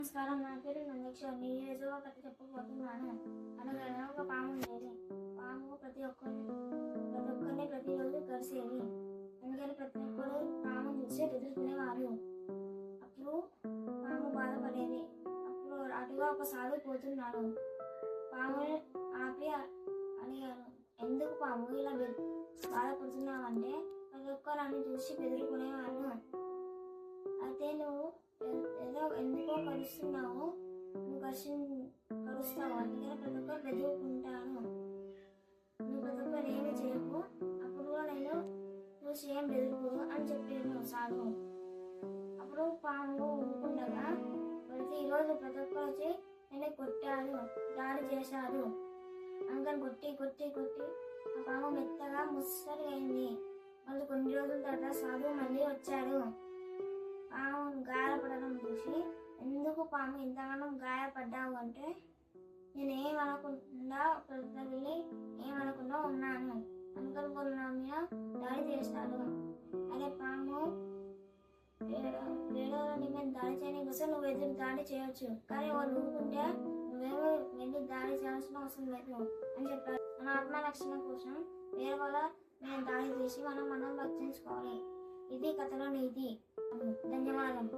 నమస్కారం, నా పేరు నందకిషోర్. ఈరోజు ఒక కథ చెప్పబోతున్నాను. అనగనగా ఒక పాము ఉండేది. పాము ప్రతి ఒక్కరిని ప్రతిరోజు కలిసేది. అందుకని ప్రతి ఒక్కరు పాము చూసి బెదురుకునేవారు. అప్పుడు పాము బాధపడేది. అప్పుడు అటుగా ఒక సాధువు పోతున్నాడు. పాముని ఆపి అడిగారు, ఎందుకు పాము ఇలా బాధపడుతున్నావంటే ప్రతి ఒక్కరు అన్ని చూసి బెదురుకునేవారు. అయితే నువ్వు ఏదో ఎందుకో కలుస్తున్నావు, నువ్వు కలుస్తావు, అందుకని ప్రతి ఒక్కరు బెదురుకుంటాను. నువ్వు ప్రతి ఒక్కరు ఏమి చేయకు, అప్పుడు నేను నువ్వు చేయం బెదురుకు అని చెప్పాను సాధువు. అప్పుడు పాము ఊరుకుండగా ఈరోజు ప్రతి ఒక్కరు వచ్చి నేను కొట్టాడు, దాడి చేశాడు. అందుకని కొట్టి కొట్టి కొట్టి ఆ పాము మెత్తగా ముసలి అయింది. మళ్ళీ కొన్ని రోజుల తర్వాత సాధువు మళ్ళీ వచ్చాడు. పాము గాయపడడం చూసి, ఎందుకు పాము ఇంతగానం గాయపడ్డావు అంటే, నేను ఏమనకుండా వెళ్ళి ఏమనకుండా ఉన్నాను, అనుకున్న మీద దాడి చేస్తాడు. అదే పాము వేరే మీద దాడి చేయడానికి కోసం నువ్వు ఎదురు దాడి చేయొచ్చు, కానీ వాళ్ళు ఊరుకుంటే నువ్వేమో వెళ్ళి దాడి చేయాల్సిన అవసరం లేదు అని చెప్పారు. మన ఆత్మరక్షణ కోసం వేరే వాళ్ళ మీద దాడి చేసి మనం రక్షించుకోవాలి. ఇది కథలో నీతి. ధన్యవాదాలు.